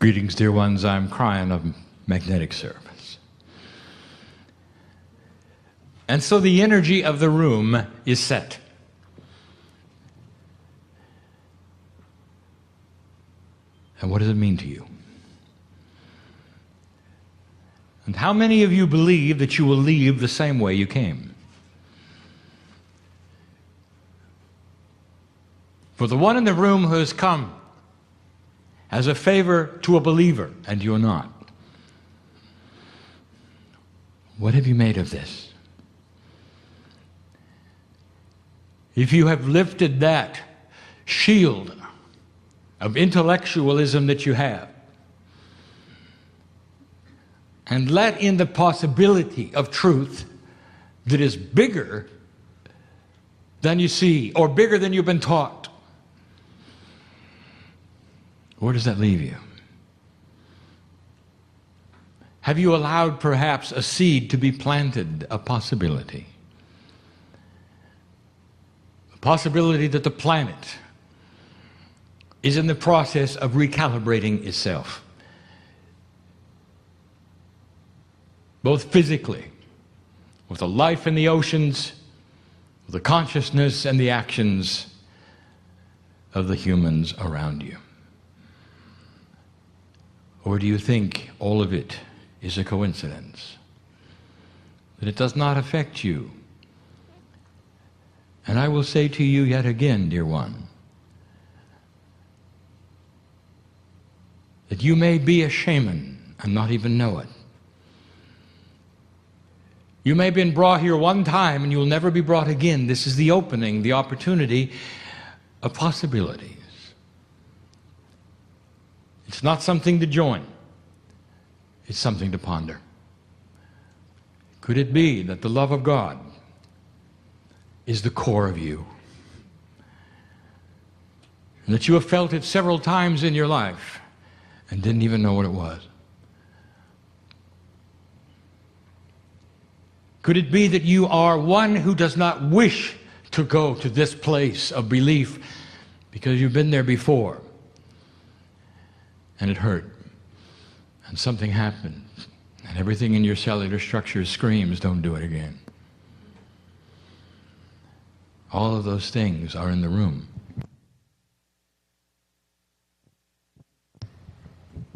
Greetings, dear ones. I'm Kryon of Magnetic Service. And so the energy of the room is set. And what does it mean to you? And how many of you believe that you will leave the same way you came? For the one in the room who has come as a favor to a believer, and you're not, what have you made of this? If you have lifted that shield of intellectualism that you have, and let in the possibility of truth that is bigger than you see, or bigger than you've been taught, where does that leave you? Have you allowed perhaps a seed to be planted, a possibility? A possibility that the planet is in the process of recalibrating itself, both physically, with the life in the oceans, with the consciousness and the actions of the humans around you. Or do you think all of it is a coincidence? That it does not affect you? And I will say to you yet again, dear one, that you may be a shaman and not even know it. You may have been brought here one time and you will never be brought again. This is the opening, the opportunity of possibilities. It's not something to join. It's something to ponder. Could it be that the love of God is the core of you? And that you have felt it several times in your life and didn't even know what it was? Could it be that you are one who does not wish to go to this place of belief because you've been there before and it hurt and something happened and everything in your cellular structure screams, don't do it again? All of those things are in the room.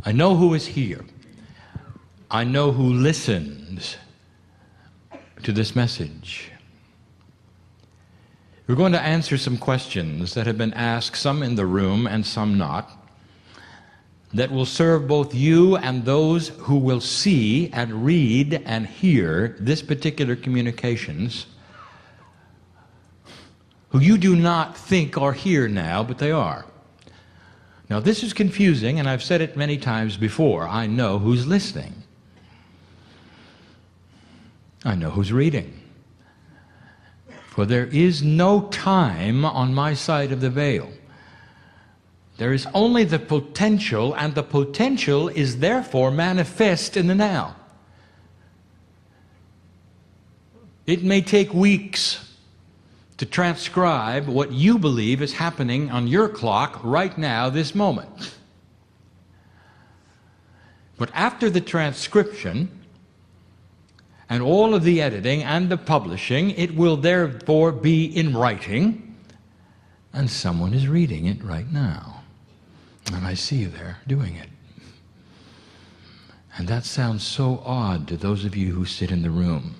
I know who is here. I know who listens to this message. We're going to answer some questions that have been asked, some in the room and some not, that will serve both you and those who will see and read and hear this particular communications, who you do not think are here now, but they are. Now this is confusing, and I've said it many times before. I know who's listening. I know who's reading. For there is no time on my side of the veil. There is only the potential, and the potential is therefore manifest in the now. It may take weeks to transcribe what you believe is happening on your clock right now, this moment. But after the transcription, and all of the editing and the publishing, it will therefore be in writing, and someone is reading it right now. And I see you there doing it. And that sounds so odd to those of you who sit in the room.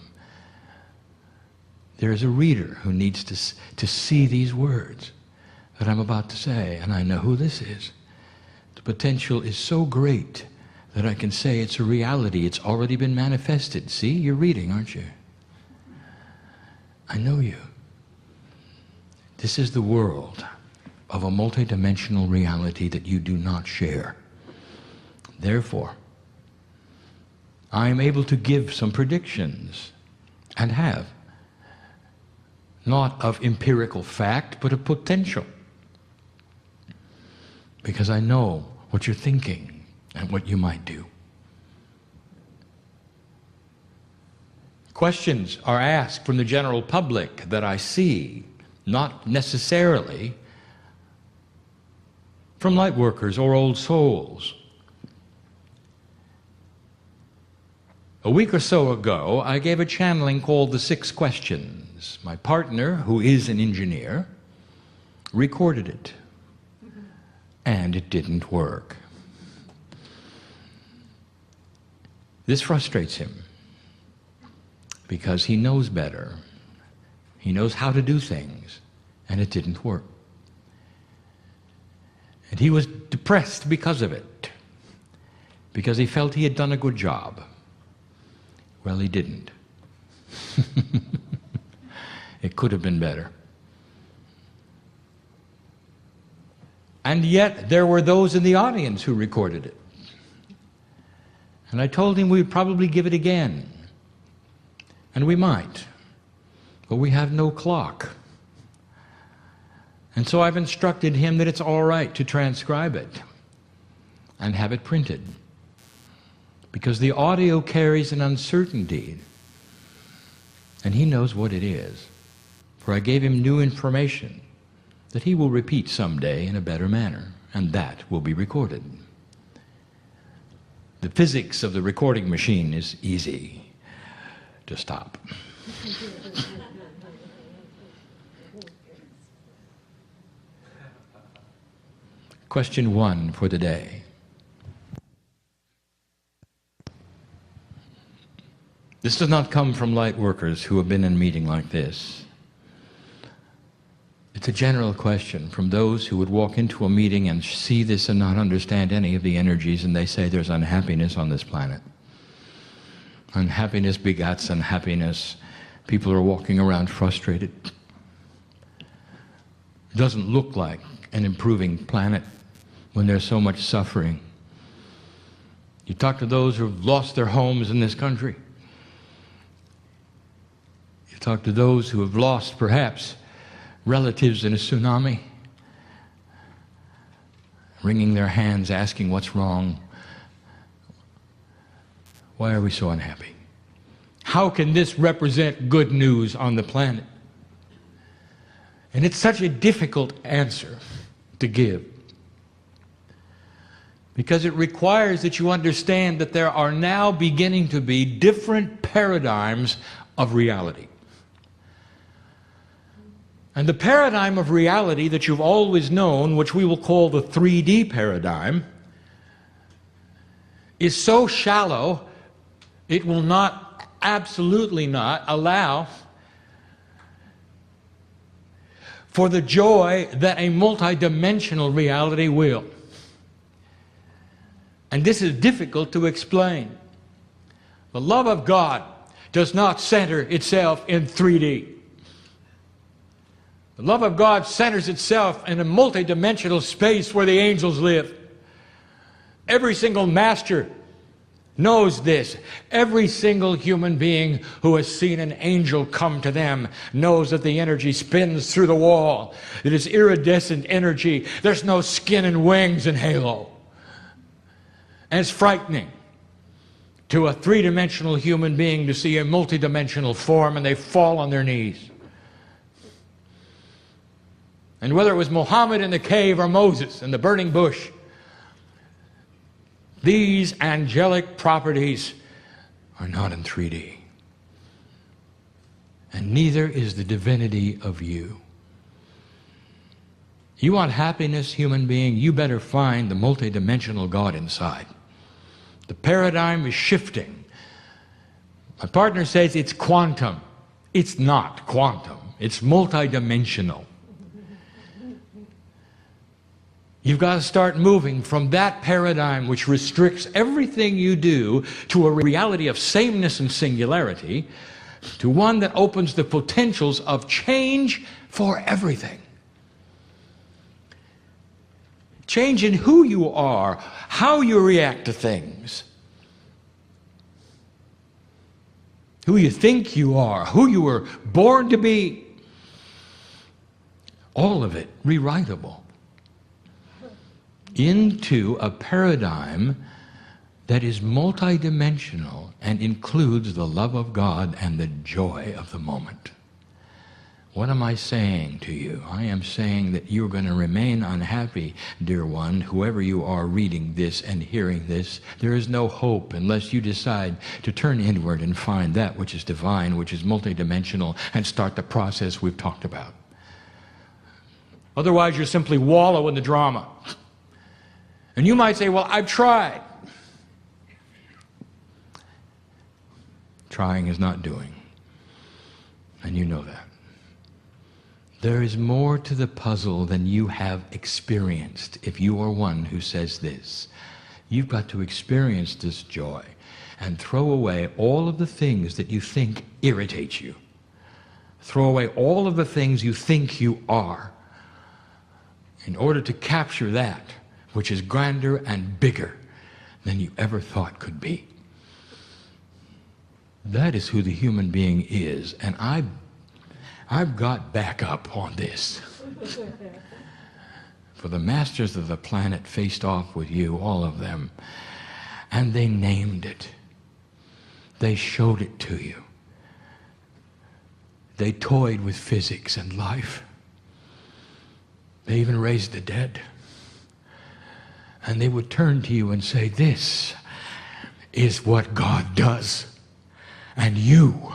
There is a reader who needs to see these words that I'm about to say, and I know who this is. The potential is so great that I can say it's a reality. It's already been manifested. See, you're reading, aren't you? I know you. This is the world of a multidimensional reality that you do not share. Therefore, I am able to give some predictions, and have, not of empirical fact, but of potential. Because I know what you're thinking and what you might do. Questions are asked from the general public that I see, not necessarily from light workers or old souls. A week or so ago, I gave a channeling called The 6 Questions. My partner, who is an engineer, recorded it, and it didn't work. This frustrates him because he knows better. He knows how to do things, and it didn't work. And he was depressed because of it, because he felt he had done a good job. Well, he didn't. It could have been better. And yet, there were those in the audience who recorded it. And I told him we'd probably give it again. And we might. But we have no clock. And so I've instructed him that it's all right to transcribe it and have it printed. Because the audio carries an uncertainty. And he knows what it is. For I gave him new information that he will repeat someday in a better manner. And that will be recorded. The physics of the recording machine is easy to stop. Question 1 for the day. This does not come from light workers who have been in a meeting like this. It's a general question from those who would walk into a meeting and see this and not understand any of the energies, and they say there's unhappiness on this planet. Unhappiness begats unhappiness. People are walking around frustrated. It doesn't look like an improving planet when there's so much suffering. You talk to those who have lost their homes in this country. You talk to those who have lost, perhaps, relatives in a tsunami, wringing their hands, asking what's wrong. Why are we so unhappy? How can this represent good news on the planet? And it's such a difficult answer to give, because it requires that you understand that there are now beginning to be different paradigms of reality. And the paradigm of reality that you've always known, which we will call the 3D paradigm, is so shallow, it will not, absolutely not, allow for the joy that a multidimensional reality will. And this is difficult to explain. The love of God does not center itself in 3D. The love of God centers itself in a multidimensional space where the angels live. Every single master knows this. Every single human being who has seen an angel come to them knows that the energy spins through the wall. It is iridescent energy. There's no skin and wings in halo. And it's frightening to a three-dimensional human being to see a multidimensional form, and they fall on their knees. And whether it was Muhammad in the cave or Moses in the burning bush, these angelic properties are not in 3D. And neither is the divinity of you. You want happiness, human being, you better find the multidimensional God inside. The paradigm is shifting. My partner says it's quantum. It's not quantum. It's multidimensional. You've got to start moving from that paradigm which restricts everything you do to a reality of sameness and singularity, to one that opens the potentials of change for everything. Change in who you are, how you react to things, who you think you are, who you were born to be. All of it rewritable into a paradigm that is multidimensional and includes the love of God and the joy of the moment. What am I saying to you? I am saying that you're going to remain unhappy, dear one, whoever you are reading this and hearing this. There is no hope unless you decide to turn inward and find that which is divine, which is multidimensional, and start the process we've talked about. Otherwise, you simply wallow in the drama. And you might say, well, I've tried. Trying is not doing. And you know that. There is more to the puzzle than you have experienced if you are one who says this. You've got to experience this joy and throw away all of the things that you think irritate you. Throw away all of the things you think you are in order to capture that which is grander and bigger than you ever thought could be. That is who the human being is, and I've got back up on this. For the masters of the planet faced off with you, all of them, and they named it. They showed it to you. They toyed with physics and life. They even raised the dead. And they would turn to you and say, this is what God does, and you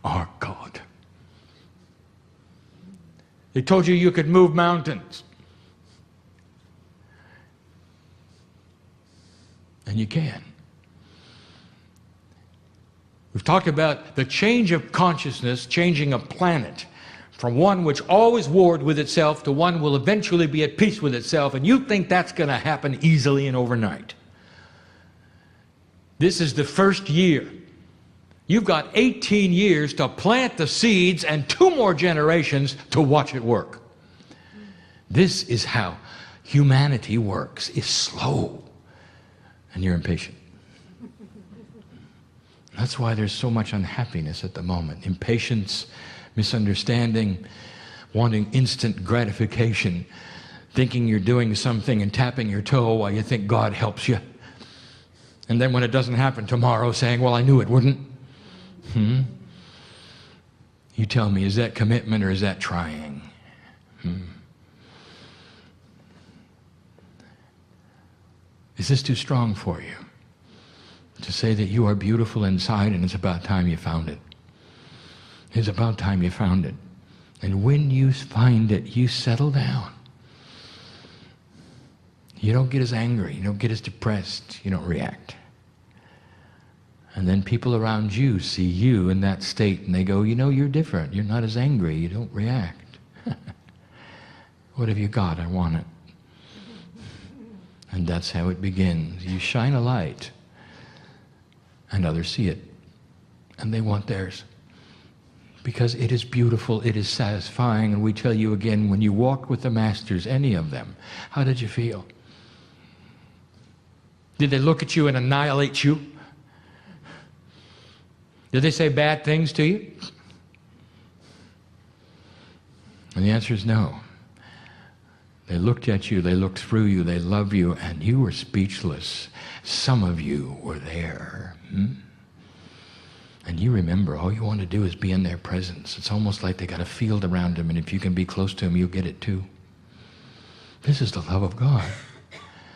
are God. They told you you could move mountains. And you can. We've talked about the change of consciousness, changing a planet from one which always warred with itself to one will eventually be at peace with itself, and you think that's going to happen easily and overnight. This is the first year. You've got 18 years to plant the seeds and 2 more generations to watch it work. This is how humanity works. It's slow. And you're impatient. That's why there's so much unhappiness at the moment. Impatience, misunderstanding, wanting instant gratification, thinking you're doing something and tapping your toe while you think God helps you. And then when it doesn't happen tomorrow, saying, well, I knew it wouldn't. You tell me, is that commitment or is that trying? Is this too strong for you? To say that you are beautiful inside and it's about time you found it. It's about time you found it. And when you find it, you settle down. You don't get as angry. You don't get as depressed. You don't react. And then people around you see you in that state and they go, you know, you're different. You're not as angry. You don't react. What have you got? I want it. And that's how it begins. You shine a light and others see it and they want theirs. Because it is beautiful, it is satisfying, and we tell you again, when you walked with the masters, any of them, how did you feel? Did they look at you and annihilate you? Did they say bad things to you? And the answer is no. They looked at you, they looked through you, they loved you, and you were speechless. Some of you were there. And you remember, all you want to do is be in their presence. It's almost like they got a field around them, and if you can be close to them, you'll get it too. This is the love of God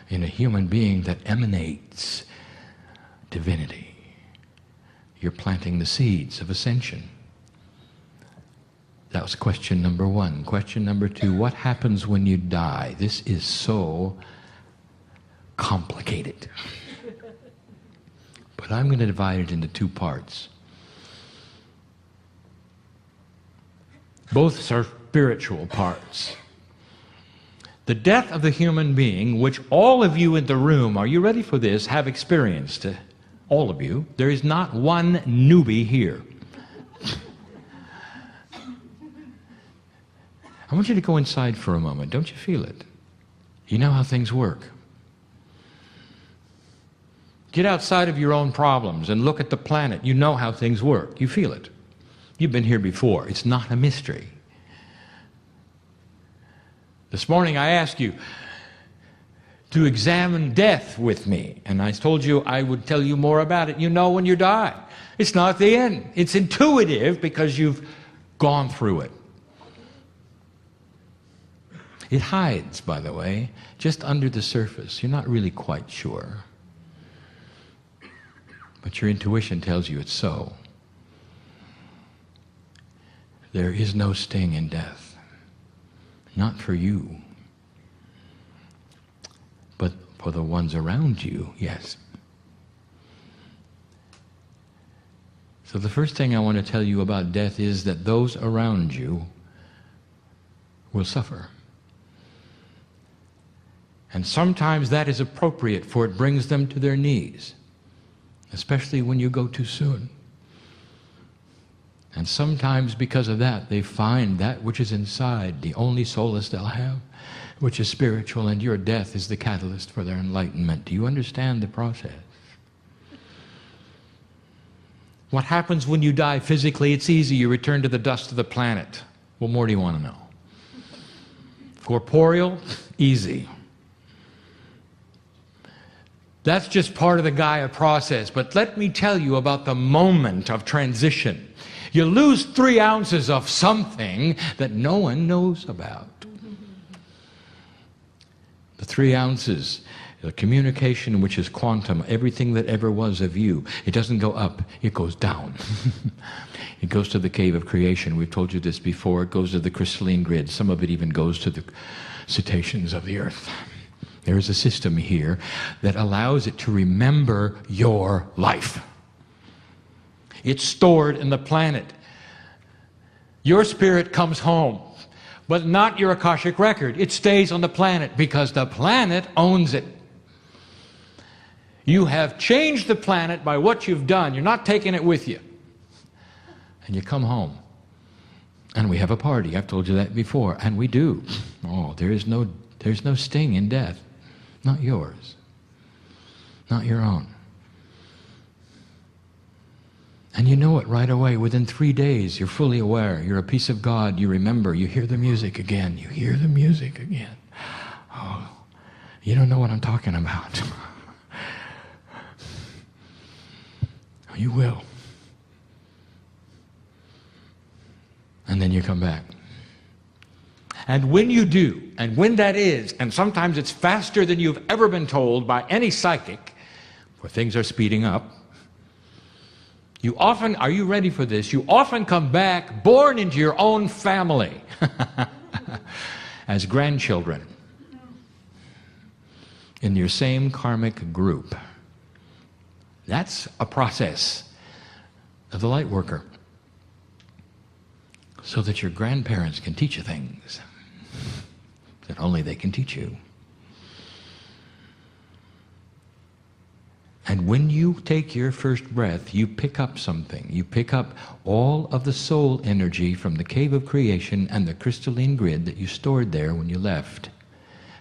in a human being that emanates divinity. You're planting the seeds of ascension. That was question number 1. Question number 2, what happens when you die? This is so complicated. But I'm going to divide it into 2 parts. Both are spiritual parts. The death of the human being, which all of you in the room, are you ready for this, have experienced. All of you. There is not one newbie here. I want you to go inside for a moment. Don't you feel it? You know how things work. Get outside of your own problems and look at the planet. You know how things work. You feel it. You've been here before. It's not a mystery. This morning I asked you to examine death with me, and I told you I would tell you more about it. You know when you die. It's not the end. It's intuitive because you've gone through it. It hides, by the way, just under the surface. You're not really quite sure. But your intuition tells you it's so. There is no sting in death. Not for you. But for the ones around you, yes. So the first thing I want to tell you about death is that those around you will suffer. And sometimes that is appropriate, for it brings them to their knees, especially when you go too soon. And sometimes because of that, they find that which is inside, the only solace they'll have, which is spiritual, and your death is the catalyst for their enlightenment. Do you understand the process? What happens when you die physically? It's easy. You return to the dust of the planet. What more do you want to know? Corporeal? Easy. That's just part of the Gaia process. But let me tell you about the moment of transition. You lose 3 ounces of something that no one knows about. The 3 ounces, the communication which is quantum, everything that ever was of you, it doesn't go up, it goes down. It goes to the cave of creation. We've told you this before. It goes to the crystalline grid. Some of it even goes to the cetaceans of the earth. There is a system here that allows it to remember your life. It's stored in the planet. Your spirit comes home, but not your Akashic record. It stays on the planet because the planet owns it. You have changed the planet by what you've done. You're not taking it with you. And you come home. And we have a party. I've told you that before. And we do. Oh, there's no sting in death. Not yours. Not your own. And you know it right away. Within 3 days, you're fully aware. You're a piece of God. You remember. You hear the music again. You hear the music again. Oh, you don't know what I'm talking about. You will. And then you come back. And when you do, and when that is, and sometimes it's faster than you've ever been told by any psychic, where things are speeding up, you often, are you ready for this? You often come back born into your own family as grandchildren in your same karmic group. That's a process of the light worker, so that your grandparents can teach you things that only they can teach you. And when you take your first breath, you pick up something. You pick up all of the soul energy from the cave of creation and the crystalline grid that you stored there when you left.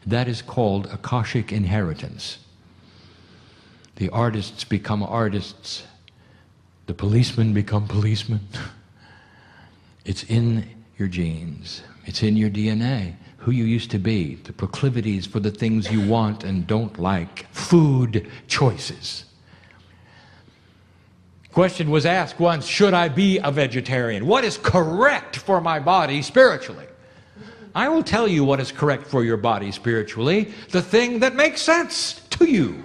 That is called Akashic inheritance. The artists become artists. The policemen become policemen. It's in your genes. It's in your DNA. Who you used to be, the proclivities for the things you want and don't like, food choices. Question was asked once, should I be a vegetarian? What is correct for my body spiritually? I will tell you what is correct for your body spiritually, the thing that makes sense to you.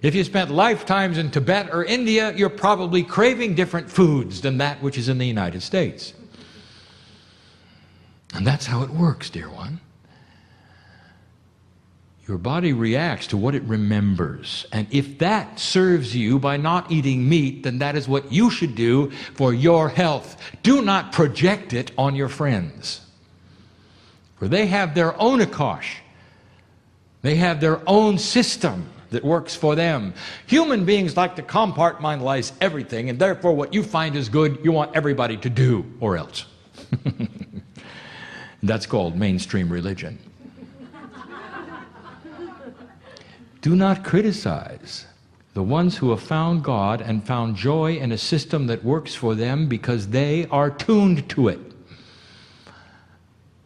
If you spent lifetimes in Tibet or India, you're probably craving different foods than that which is in the United States. And that's how it works, dear one. Your body reacts to what it remembers. And if that serves you by not eating meat, then that is what you should do for your health. Do not project it on your friends. For they have their own Akash. They have their own system that works for them. Human beings like to compartmentalize everything, and therefore what you find is good, you want everybody to do, or else. That's called mainstream religion. Do not criticize the ones who have found God and found joy in a system that works for them because they are tuned to it.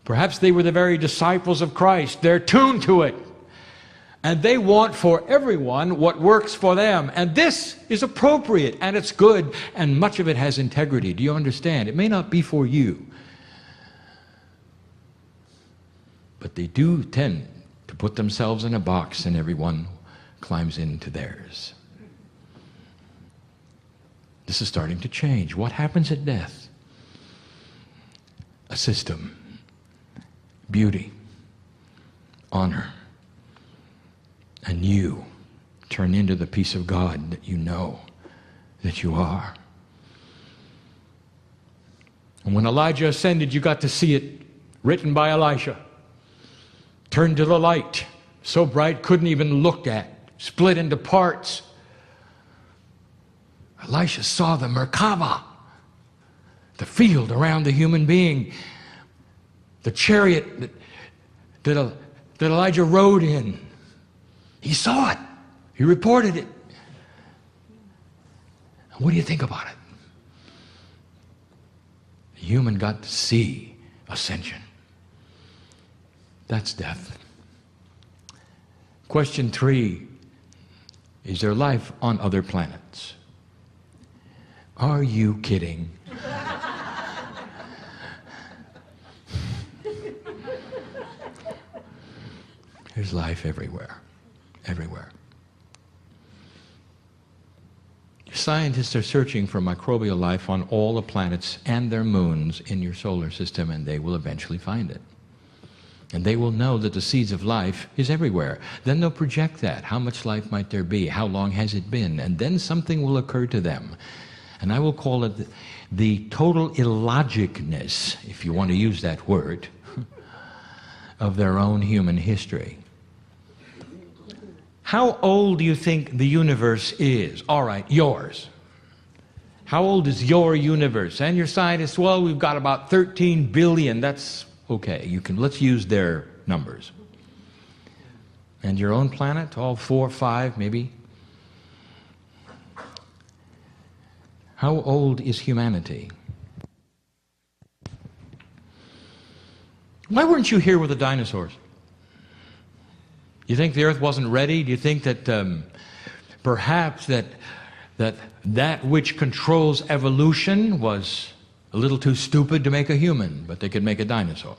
Perhaps they were the very disciples of Christ. They're tuned to it. And they want for everyone what works for them. And this is appropriate, and it's good, and much of it has integrity. Do you understand? It may not be for you. But they do tend to put themselves in a box and everyone climbs into theirs. This is starting to change. What happens at death? A system, beauty, honor, and you turn into the peace of God that you know that you are. And when Elijah ascended, you got to see it written by Elisha. Turned to the light, so bright couldn't even look at, split into parts. Elisha saw the Merkava, the field around the human being, the chariot that Elijah rode in. He saw it. He reported it. What do you think about it? The human got to see ascension. That's death. Question 3, is there life on other planets? Are you kidding? There's life everywhere. Everywhere. Scientists are searching for microbial life on all the planets and their moons in your solar system, and they will eventually find it. And they will know that the seeds of life is everywhere. Then they'll project that. How much life might there be? How long has it been? And then something will occur to them. And I will call it the total illogicness, if you want to use that word, of their own human history. How old do you think the universe is? All right, yours. How old is your universe? And your scientists, well, we've got about 13 billion. That's okay. Let's use their numbers. And your own planet, all 4, 5, maybe? How old is humanity? Why weren't you here with the dinosaurs? You think the earth wasn't ready? Do you think that perhaps that which controls evolution was a little too stupid to make a human, but they could make a dinosaur?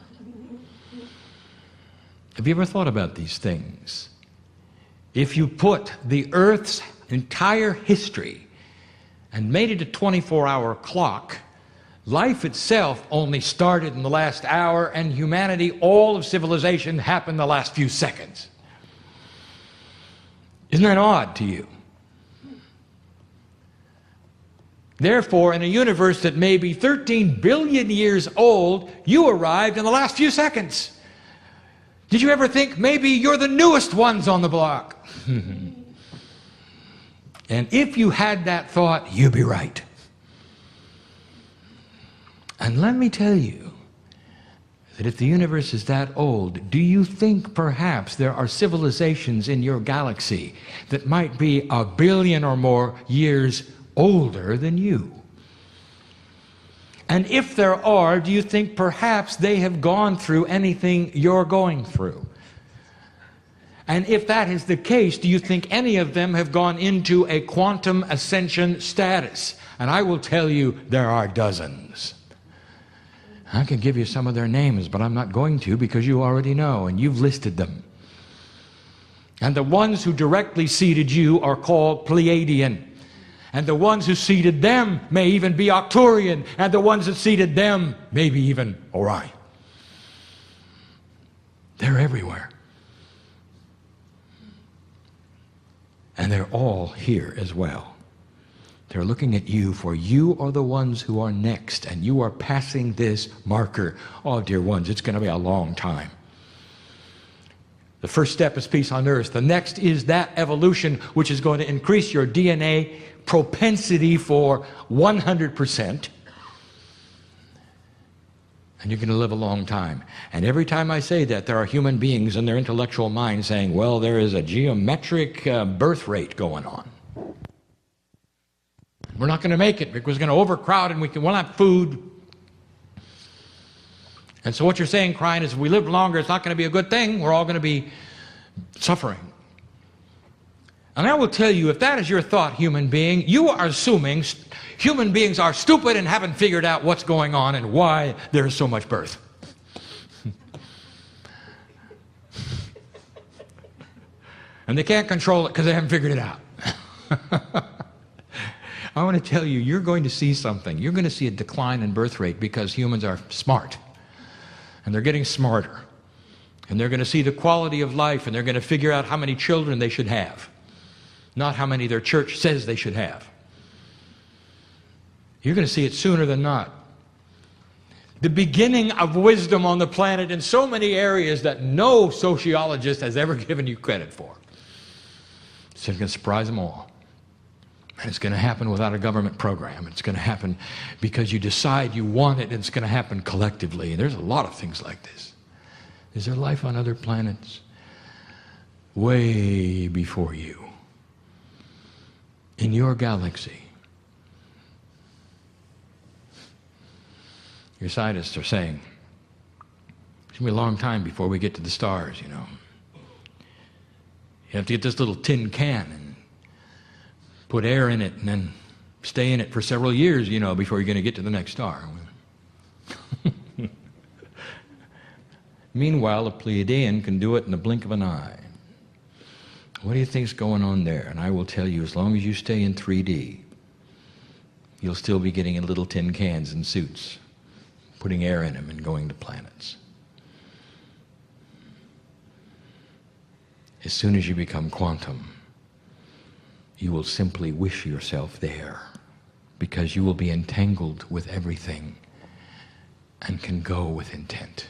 Have you ever thought about these things? If you put the earth's entire history and made it a 24-hour clock, life itself only started in the last hour, and humanity, all of civilization, happened the last few seconds. Isn't that odd to you? Therefore, in a universe that may be 13 billion years old, you arrived in the last few seconds. Did you ever think maybe you're the newest ones on the block? And if you had that thought, you'd be right. And let me tell you that if the universe is that old, do you think perhaps there are civilizations in your galaxy that might be 1 billion or more years older than you? And if there are, do you think perhaps they have gone through anything you're going through? And if that is the case, do you think any of them have gone into a quantum ascension status? And I will tell you, there are dozens. I can give you some of their names, but I'm not going to, because you already know, and you've listed them. And the ones who directly seeded you are called Pleiadian. And the ones who seeded them may even be Arcturian, and the ones that seeded them maybe even Orion. They're everywhere. And they're all here as well. They're looking at you, for you are the ones who are next, and you are passing this marker. Oh, dear ones, it's going to be a long time. The first step is peace on earth. The next is that evolution, which is going to increase your DNA propensity for 100%. And you're going to live a long time. And every time I say that, there are human beings in their intellectual mind saying, well, there is a geometric birth rate going on. We're not going to make it because we're going to overcrowd and we'll have food. And so what you're saying, Kryon, is if we live longer, it's not going to be a good thing. We're all going to be suffering. And I will tell you, if that is your thought, human being, you are assuming human beings are stupid and haven't figured out what's going on and why there is so much birth. And they can't control it because they haven't figured it out. I want to tell you, you're going to see something. You're going to see a decline in birth rate because humans are smart. And they're getting smarter. And they're going to see the quality of life, and they're going to figure out how many children they should have, not how many their church says they should have. You're going to see it sooner than not. The beginning of wisdom on the planet in so many areas that no sociologist has ever given you credit for. It's going to surprise them all. And it's going to happen without a government program. It's going to happen because you decide you want it, and it's going to happen collectively. And there's a lot of things like this. Is there life on other planets? Way before you. In your galaxy. Your scientists are saying, it's going to be a long time before we get to the stars, you know. You have to get this little tin can and put air in it and then stay in it for several years, you know, before you're going to get to the next star. Meanwhile, a Pleiadian can do it in the blink of an eye. What do you think's going on there? And I will tell you, as long as you stay in 3D, you'll still be getting in little tin cans and suits, putting air in them and going to planets. As soon as you become quantum, you will simply wish yourself there, because you will be entangled with everything and can go with intent.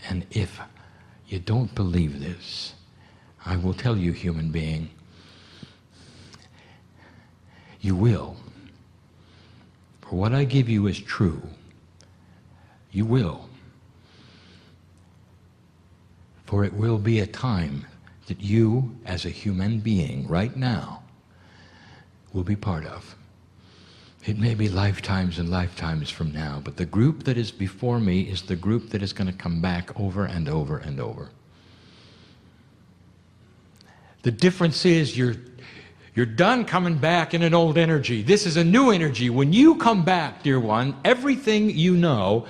And if you don't believe this, I will tell you, human being, you will. For what I give you is true. You will. For it will be a time that you, as a human being, right now, will be part of. It may be lifetimes and lifetimes from now, but the group that is before me is the group that is going to come back over and over and over. The difference is you're done coming back in an old energy. This is a new energy. When you come back, dear one, everything you know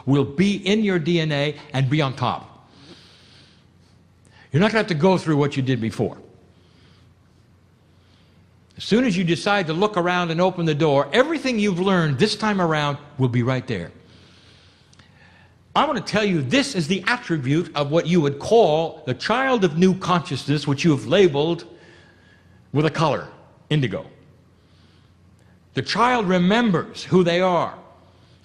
will be in your DNA and be on top. You're not going to have to go through what you did before. As soon as you decide to look around and open the door, everything you've learned this time around will be right there. I want to tell you, this is the attribute of what you would call the child of new consciousness, which you have labeled with a color, indigo. The child remembers who they are.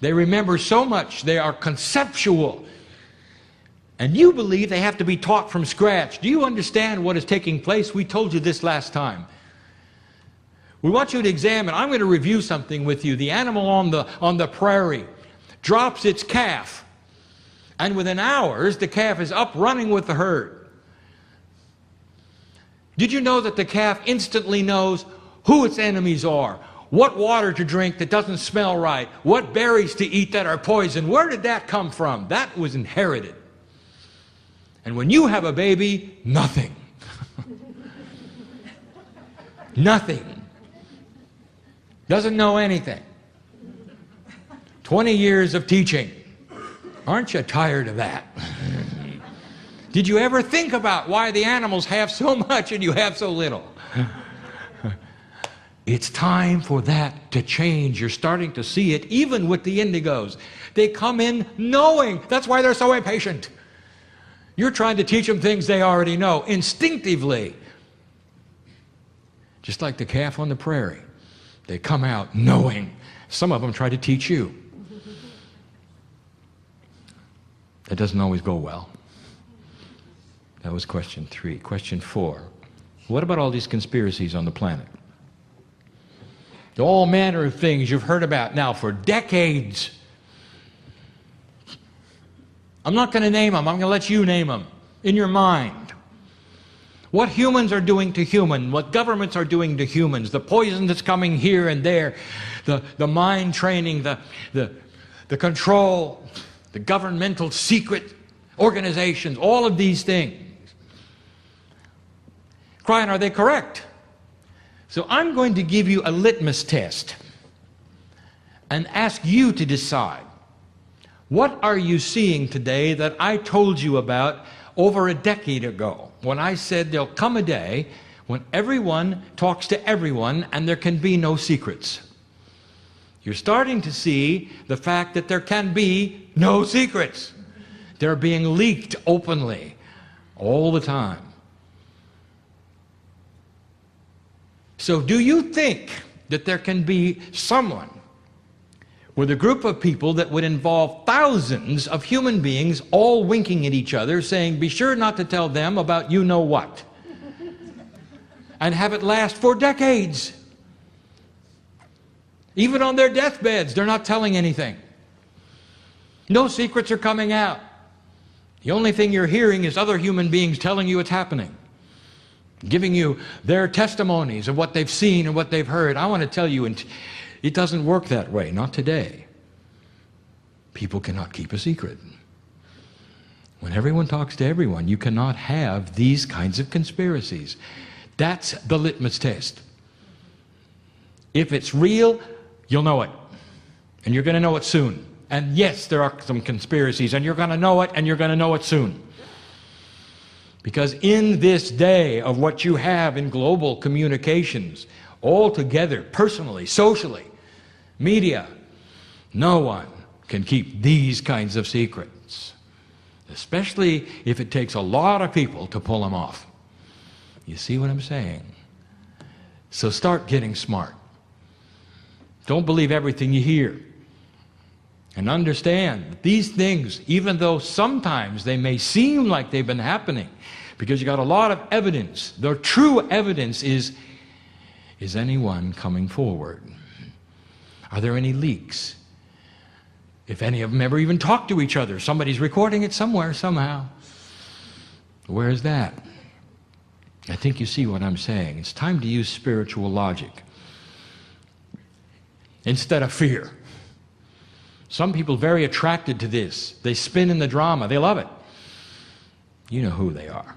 They remember so much, they are conceptual. And you believe they have to be taught from scratch. Do you understand what is taking place? We told you this last time. We want you to examine, I'm going to review something with you. The animal on the prairie drops its calf, and within hours the calf is up running with the herd. Did you know that the calf instantly knows who its enemies are, what water to drink that doesn't smell right, what berries to eat that are poison? Where did that come from? That was inherited. And when you have a baby, nothing. Nothing. Doesn't know anything. 20 years of teaching. Aren't you tired of that? Did you ever think about why the animals have so much and you have so little? It's time for that to change. You're starting to see it even with the indigos. They come in knowing. That's why they're so impatient. You're trying to teach them things they already know instinctively. Just like the calf on the prairie. They come out knowing. Some of them try to teach you. That doesn't always go well. That was question 3. Question 4. What about all these conspiracies on the planet? All manner of things you've heard about now for decades. I'm not going to name them. I'm going to let you name them in your mind. What humans are doing to humans, what governments are doing to humans, the poison that's coming here and there, the mind training, the control, the governmental secret organizations, all of these things. Kryon, are they correct? So I'm going to give you a litmus test and ask you to decide. What are you seeing today that I told you about over a decade ago when I said there'll come a day when everyone talks to everyone and there can be no secrets. You're starting to see the fact that there can be no secrets. They're being leaked openly all the time. So do you think that there can be someone with a group of people that would involve thousands of human beings all winking at each other saying, be sure not to tell them about you know what, and have it last for decades? Even on their deathbeds, they're not telling anything. No secrets are coming out. The only thing you're hearing is other human beings telling you what's happening, giving you their testimonies of what they've seen and what they've heard. I want to tell you, it doesn't work that way, not today. People cannot keep a secret. When everyone talks to everyone, you cannot have these kinds of conspiracies. That's the litmus test. If it's real, you'll know it. And you're going to know it soon. And yes, there are some conspiracies, and you're going to know it, and you're going to know it soon. Because in this day of what you have in global communications, all together, personally, socially, media, no one can keep these kinds of secrets, especially if it takes a lot of people to pull them off. You see what I'm saying? So start getting smart. Don't believe everything you hear. And understand that these things, even though sometimes they may seem like they've been happening, because you got a lot of evidence, the true evidence is anyone coming forward? Are there any leaks? If any of them ever even talk to each other, somebody's recording it somewhere, somehow. Where is that? I think you see what I'm saying. It's time to use spiritual logic instead of fear. Some people very attracted to this. They spin in the drama. They love it. You know who they are.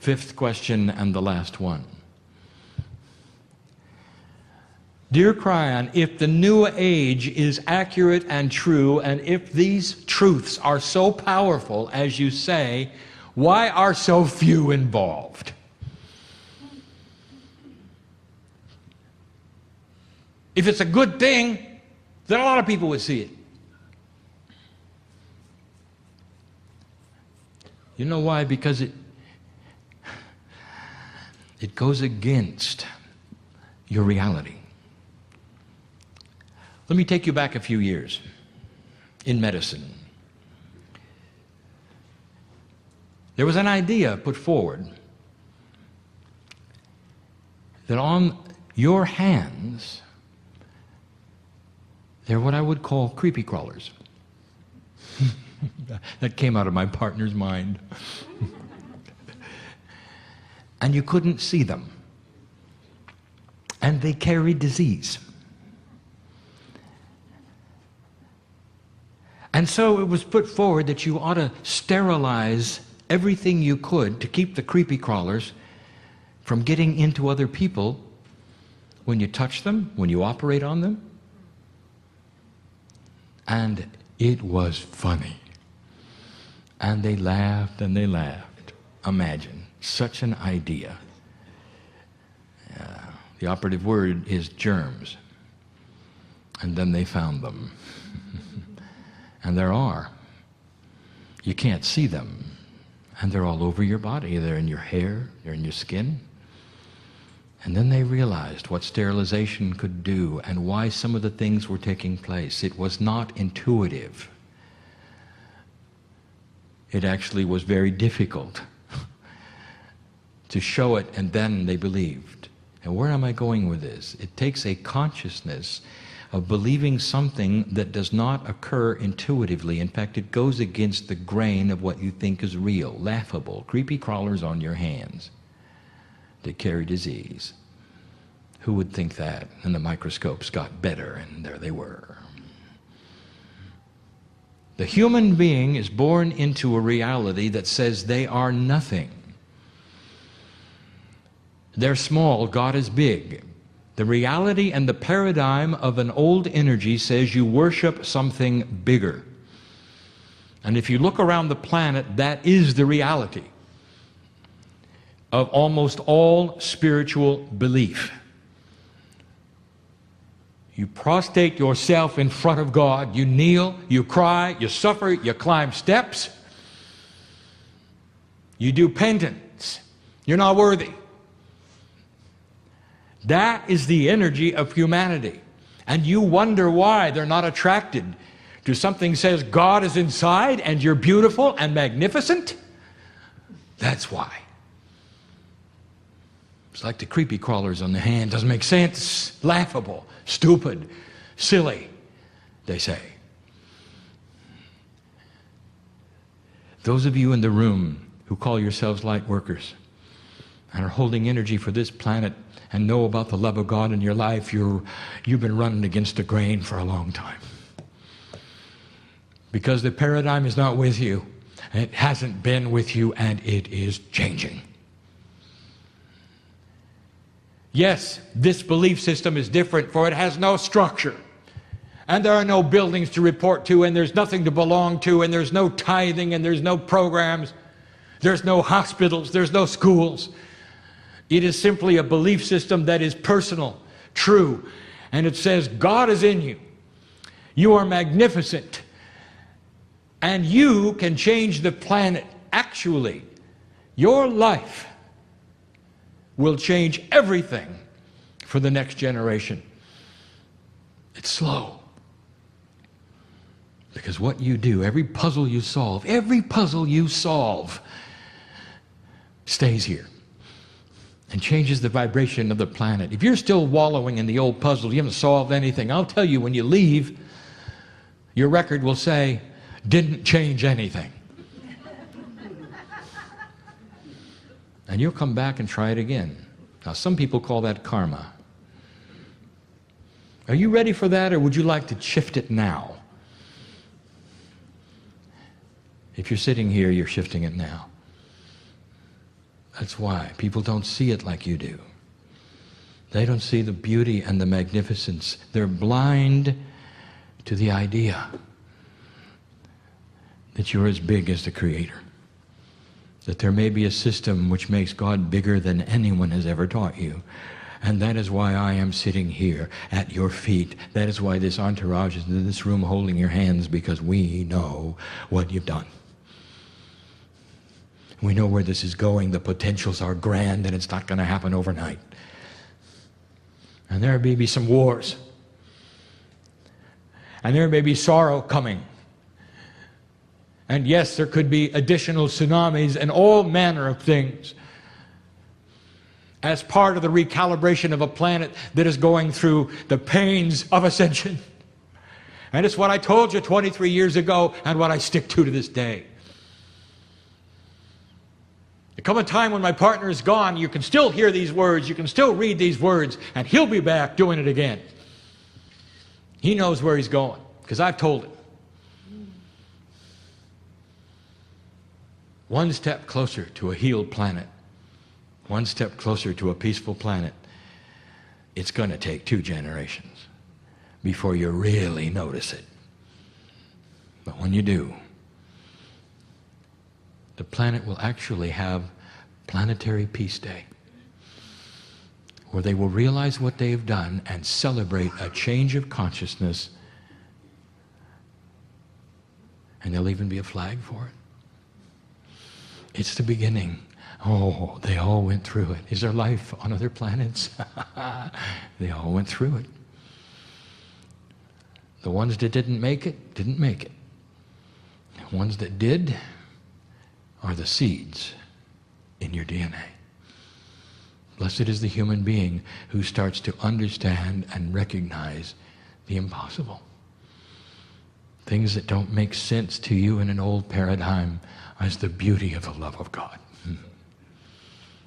Fifth question and the last one. Dear Kryon, if the New Age is accurate and true, and if these truths are so powerful as you say, why are so few involved? If it's a good thing, then a lot of people would see it. You know why? Because it goes against your reality. Let me take you back a few years in medicine. There was an idea put forward that on your hands, they're what I would call creepy crawlers. That came out of my partner's mind. And you couldn't see them. And they carried disease. And so it was put forward that you ought to sterilize everything you could to keep the creepy crawlers from getting into other people when you touch them, when you operate on them. And it was funny. And they laughed and they laughed. Imagine such an idea. The operative word is germs. And then they found them. And there are. You can't see them. And they're all over your body. They're in your hair, they're in your skin. And then they realized what sterilization could do and why some of the things were taking place. It was not intuitive. It actually was very difficult to show it, and then they believed. And where am I going with this? It takes a consciousness of believing something that does not occur intuitively. In fact, it goes against the grain of what you think is real, laughable. Creepy crawlers on your hands. They carry disease. Who would think that? And the microscopes got better, and there they were. The human being is born into a reality that says they are nothing. They're small, God is big. The reality and the paradigm of an old energy says you worship something bigger. And if you look around the planet, that is the reality of almost all spiritual belief. You prostrate yourself in front of God, you kneel, you cry, you suffer, you climb steps, you do penance. You're not worthy. That is the energy of humanity. And you wonder why they're not attracted to something that says God is inside and you're beautiful and magnificent. That's why. It's like the creepy crawlers on the hand. Doesn't make sense. Laughable. Stupid. Silly, they say. Those of you in the room who call yourselves light workers and are holding energy for this planet and know about the love of God in your life, you've been running against the grain for a long time. Because the paradigm is not with you. It hasn't been with you, and it is changing. Yes, this belief system is different, for it has no structure. And there are no buildings to report to, and there's nothing to belong to, and there's no tithing, and there's no programs. There's no hospitals, there's no schools. It is simply a belief system that is personal, true, and it says God is in you. You are magnificent, and you can change the planet. Actually, your life will change everything for the next generation. It's slow. Because what you do, every puzzle you solve stays here and changes the vibration of the planet. If you're still wallowing in the old puzzle, you haven't solved anything. I'll tell you, when you leave, your record will say, didn't change anything. And you'll come back and try it again. Now, some people call that karma. Are you ready for that, or would you like to shift it now? If you're sitting here, you're shifting it now. That's why people don't see it like you do. They don't see the beauty and the magnificence. They're blind to the idea that you're as big as the Creator. That there may be a system which makes God bigger than anyone has ever taught you. And that is why I am sitting here at your feet. That is why this entourage is in this room holding your hands, because we know what you've done. We know where this is going. The potentials are grand, and it's not going to happen overnight. And there may be some wars. And there may be sorrow coming. And yes, there could be additional tsunamis and all manner of things as part of the recalibration of a planet that is going through the pains of ascension. And it's what I told you 23 years ago and what I stick to this day. There come a time when my partner is gone, you can still hear these words, you can still read these words, and he'll be back doing it again. He knows where he's going, because I've told him. One step closer to a healed planet, one step closer to a peaceful planet. It's going to take 2 generations before you really notice it. But when you do, the planet will actually have Planetary Peace Day, where they will realize what they've done and celebrate a change of consciousness, and there'll even be a flag for it. It's the beginning. Oh, they all went through it. Is there life on other planets? They all went through it. The ones that didn't make it, didn't make it. The ones that did are the seeds in your DNA. Blessed is the human being who starts to understand and recognize the impossible. Things that don't make sense to you in an old paradigm as the beauty of the love of God.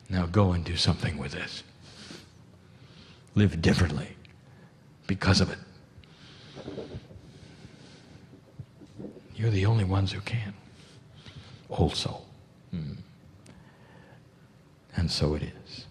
Now go and do something with this. Live differently because of it. You're the only ones who can. Old soul. And so it is.